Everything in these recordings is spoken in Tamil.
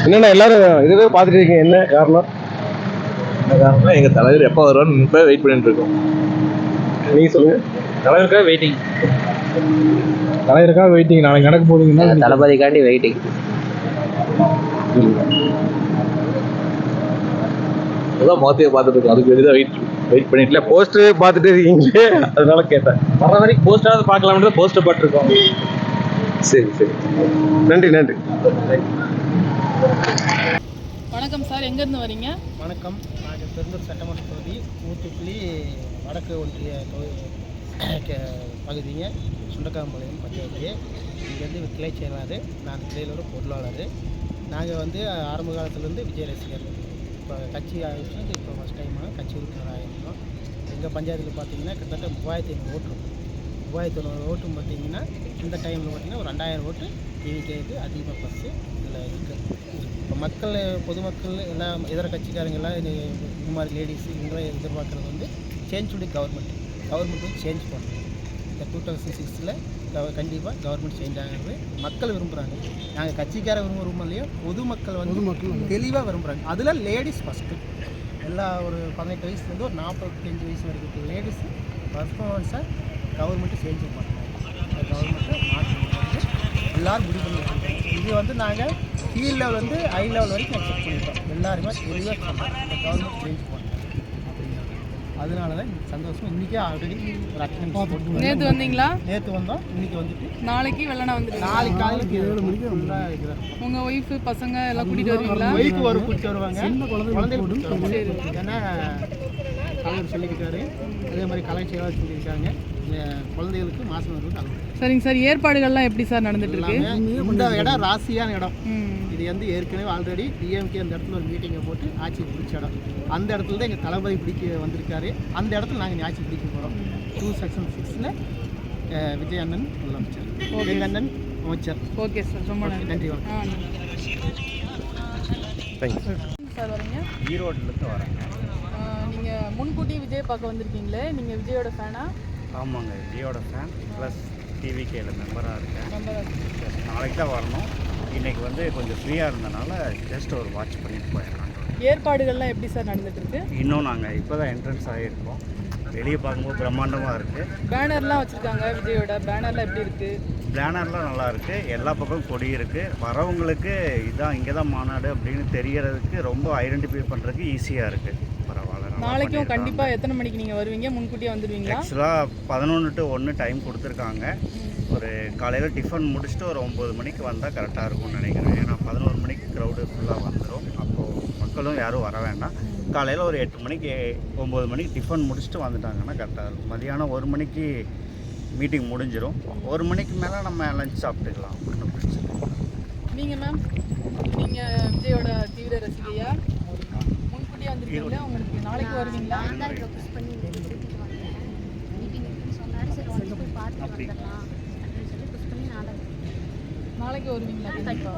என்னண்ணா எல்லாரும் இதுவே பார்த்துட்டு இருக்கீங்க, என்ன காரணம்? எங்க தலைவர் எப்போ வருவான்னு வெயிட் பண்ணிட்டு இருக்கோம். நீங்க சொல்லுங்க. தலைவருக்காக வெயிட்டிங். தலைவருக்காக வெயிட்டிங். நாளைக்கு நடக்க போகுதுங்கன்னா தளபதிக்காண்டி வெயிட்டிங். அதான் மாத்தியை பார்த்துட்டு இருக்கோம். அதுக்கு வெளியே வெயிட் பண்ணிட்டு போஸ்டர் பார்த்துட்டு இருக்கீங்களே, அதனால கேட்டேன். வர வரைக்கும் போஸ்டராவது பார்க்கலாம்னு போஸ்டர் பார்த்துருக்கோம். சரி சரி, நன்றி நன்றி. வணக்கம் சார், எங்கேருந்து வரீங்க? வணக்கம், நாங்கள் பெருந்தூர் சட்டமன்ற தொகுதி ஊத்துக்குழி வடக்கு ஒன்றிய பகுதிங்க, சுண்டக்காம்பாளையம் பஞ்சாயத்து. இங்கேருந்து கிளை செயலாளர், நான் கிளையிலோட பொருளாளர். நாங்கள் வந்து ஆரம்ப காலத்துலேருந்து விஜய் ரசிகர். இப்போ கட்சி ஆகிடுச்சு, இப்போ ஃபஸ்ட் டைமாக கட்சி உறுப்பினர் ஆகிருக்கோம். எங்கள் பஞ்சாயத்தில் பார்த்தீங்கன்னா கிட்டத்தட்ட 3500 ஓட்டு இருக்கும். 3500 ஓட்டும் பார்த்தீங்கன்னா இந்த டைமில் பார்த்தீங்கன்னா ஒரு 2000 ஓட்டு டிவிகேக்கு அதிகமாக பஸ்ஸு இதில் இருக்குது. இப்போ மக்கள், பொதுமக்கள் எல்லாம் இதர கட்சிக்காரங்கெல்லாம் இந்த மாதிரி லேடிஸு இவங்களாம் எதிர்பார்க்குறது வந்து சேஞ்ச் டு கவர்மெண்ட் வந்து சேஞ்ச் பண்ணணும். இந்த 2006 கண்டிப்பாக கவர்மெண்ட் சேஞ்ச் ஆகிறது மக்கள் விரும்புகிறாங்க. நாங்கள் கட்சிக்கார விரும்புகிறோமோ இல்லையோ, பொதுமக்கள் வந்து தெளிவாக விரும்புகிறாங்க. அதில் லேடிஸ் ஃபஸ்ட்டு. எல்லா ஒரு 18 வயசுலேருந்து ஒரு 45 வயசு வரைக்கும் இருக்க லேடிஸு பர்ஃபார்மன்ஸாக கவர்மெண்ட்டு சேஞ்ச் பண்ணணும். அந்த கவர்மெண்ட்டை மாற்றி எல்லோரும் முடிவு பண்ணி வச்சுருக்கோம். இது வந்து நாங்கள் கீழ் லெவல் வந்து ஹை லெவல் வரைக்கும் செக் பண்ணிட்டோம். எல்லாருமே தெளிவாக சொன்னோம் இந்த கவர்மெண்ட் சேஞ்ச் பண்ணணும். அதனால தான் சந்தோஷம். இன்றைக்கே ஆல்ரெடி ஒரு அட்டெண்டன்ஸ் போட்டு நேற்று வந்தீங்களா? நேற்று வந்தோம், இன்றைக்கி வந்துட்டு நாளைக்கு வெள்ளனா வந்துடுங்க. நாளைக்கு காலையில் 7 மணிக்கு ஃபுல்லாக இருக்கிறேன். உங்கள் ஒய்ஃபு பசங்க எல்லாம் கூட்டிகிட்டு வருவீங்களா? ஒய்ஃபு ஒரு கூட்டிட்டு வருவாங்க, குழந்தைகள். ஏன்னா தலைவர் சொல்லிக்கிட்டாரு, அதே மாதிரி கலை செயலாளர் சொல்லியிருக்காங்க, குழந்தைகளுக்கு மாதம் வருவது. சரிங்க சார், ஏற்பாடுகள்லாம் எப்படி சார் நடந்துட்டு இருக்கு? இந்த இடம் ராசியான இடம். இது வந்து ஏற்கனவே ஆல்ரெடி டிஎம்கே அந்த இடத்துல ஒரு மீட்டிங்கை போட்டு ஆட்சி பிடிச்ச இடம். அந்த இடத்துல தான் எங்கள் தளபதி பிடிக்க வந்திருக்காரு. அந்த இடத்துல நாங்கள் ஆட்சி பிடிக்க போகிறோம். 2/6 விஜய் அண்ணன் முதலமைச்சர், விஜய் அண்ணன் அமைச்சர். ஓகே சார், ரொம்ப நன்றி. Thank you sir. வரீங்க? ஈரோட்லேருந்து வரேங்க. நீங்கள் முன்கூட்டி விஜய் பார்க்க வந்திருக்கீங்களே, நீங்கள் விஜயோட ஃபேனா? ஆமாங்க, விஜயோட ஃபேன் ப்ளஸ் டிவிகேல மெம்பராக இருக்கேன். நம்பர் நாளைக்கு தான் வரணும். இன்றைக்கி வந்து கொஞ்சம் ஃப்ரீயாக இருந்தனால ஜஸ்ட் ஒரு வாட்ச் பண்ணிட்டு போயிடலாம். ஏற்பாடுகள்லாம் எப்படி சார் நடந்துட்டுருக்கு? இன்னும் நாங்கள் இப்போ தான் என்ட்ரன்ஸ் ஆகியிருக்கோம். வெளியே பார்க்கும்போது பிரம்மாண்டமாக இருக்குது. பேனர்லாம் வச்சுருக்காங்க, விஜயோட பேனர்லாம் எப்படி இருக்குது? பேனர்லாம் நல்லா இருக்குது, எல்லா பக்கம் கொடி இருக்குது. வரவங்களுக்கு இதான் இங்கே தான் மாநாடு அப்படின்னு தெரியறதுக்கு ரொம்ப ஐடென்டிஃபை பண்ணுறதுக்கு ஈஸியாக இருக்குது. பரவாயில்ல. நாளைக்கும் கண்டிப்பாக எத்தனை மணிக்கு நீங்கள் வருவீங்க? முன்கூட்டியே வந்துடுவீங்களா? ஆக்சுவலாக 11 to 1 டைம் கொடுத்துருக்காங்க. ஒரு காலையில் டிஃபன் முடிச்சுட்டு ஒரு 9 மணிக்கு வந்தால் கரெக்டாக இருக்கும்னு நினைக்கிறேன். ஏன்னா 11 மணிக்கு க்ரௌடு ஃபுல்லாக வந்துடும். அப்போது மக்களும் யாரும் வர வேண்டாம். காலையில் ஒரு 8 மணிக்கு 9 மணிக்கு டிஃபன் முடிச்சுட்டு வந்துட்டாங்கன்னா கரெக்டாக இருக்கும். மதியானம் 1 மணிக்கு மீட்டிங் முடிஞ்சிடும். 1 மணிக்கு மேலே நம்ம லஞ்ச் சாப்பிட்டுக்கலாம், ஒன்றும் பிரச்சனை. நீங்கள் மேம், நீங்கள் விஜயோட தீவிர ரசிகையா? முன்கூட்டியே வந்துருக்கீங்களா? உங்களுக்கு நாளைக்கு வருவீங்களா? நாளைக்கு வருவீங்களா?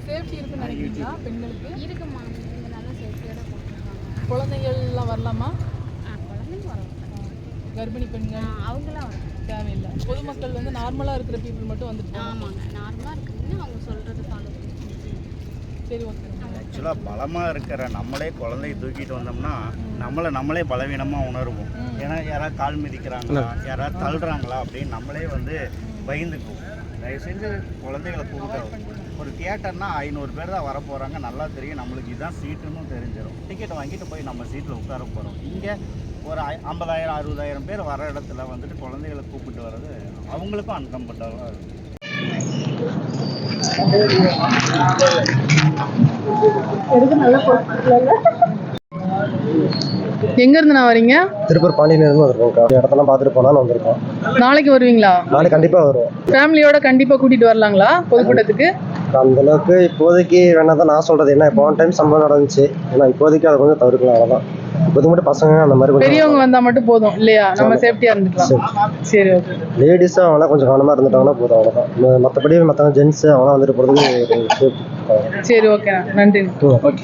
சேஃப்டி இருக்குன்னு நினைக்கிறீங்களா பெண்களுக்கு? இருக்குமா, நீங்கள் நல்லா சேஃப்டியோட போட்டுருக்காங்க. குழந்தைகள்லாம் வரலாமா? குழந்தைங்க வரும், கர்ப்பிணி பெண்கள் அவங்களாம் வரும், தேவையில்லை. பொதுமக்கள் வந்து நார்மலாக இருக்கிற பீப்புள் மட்டும் வந்துட்டு. ஆமாங்க, நார்மலாக இருக்குதுன்னு அவங்க சொல்கிறது ஃபாலோ பண்ணி. சரி, ஓகே. ஆக்சுவலாக பலமாக இருக்கிற நம்மளே குழந்தைய தூக்கிட்டு வந்தோம்னா நம்மளே பலவீனமாக உணர்வோம். ஏன்னா யாராவது கால் மிதிக்கிறாங்களா, யாராவது தள்ளுறாங்களா அப்படின்னு நம்மளே வந்து பயந்துக்குவோம். தயவு செஞ்சு குழந்தைகளை கூப்பிட்டு, ஒரு தியேட்டர்னா 500 பேர் தான் வர போகிறாங்க, நல்லா தெரியும், நம்மளுக்கு இதுதான் சீட்டுன்னு தெரிஞ்சிடும். டிக்கெட் வாங்கிட்டு போய் நம்ம சீட்டில் உட்கார போகிறோம். இங்கே ஒரு 50,000 60,000 பேர் வர இடத்துல வந்துட்டு குழந்தைகளை கூப்பிட்டு வர்றது அவங்களுக்கும் அன்கம்ஃபர்டபுளாக இருக்கும். எங்க இருந்து நான் வரீங்க? திருப்பூர் பாண்டியிலிருந்து வந்திருக்கோம். இடத்தெல்லாம் பார்த்துட்டு போனாலும் வந்திருக்கோம். நாளைக்கு வருவீங்களா? நாளைக்கு கண்டிப்பாக வருவோம். ஃபேமிலியோட கண்டிப்பாக கூட்டிகிட்டு வரலாங்களா பொதுக்கூட்டத்துக்கு? அந்த அளவுக்கு இப்போதைக்கு வேணா தான் நான் சொல்கிறது. என்ன இப்போ டைம் சம்பவம் நடந்துச்சு, ஏன்னா இப்போதைக்கு அதை கொஞ்சம் தவிர்க்கலாம், அவ்வளோதான். இப்போதைக்கு மட்டும் பசங்க அந்த மாதிரி பெரியவங்க வந்தால் மட்டும் போதும் இல்லையா? நம்ம சேஃப்டியாக இருந்துக்கலாம். சரி, ஓகே. லேடிஸும் அவங்களாம் கொஞ்சம் கவனமாக இருந்துட்டாங்கன்னா போதும், அவ்வளோதான். மற்றபடி மற்றவங்க ஜென்ஸு அவங்களாம் வந்துட்டு போகிறதுக்கு சேஃப்டி. சரி, ஓகே, நன்றி. ஓகே.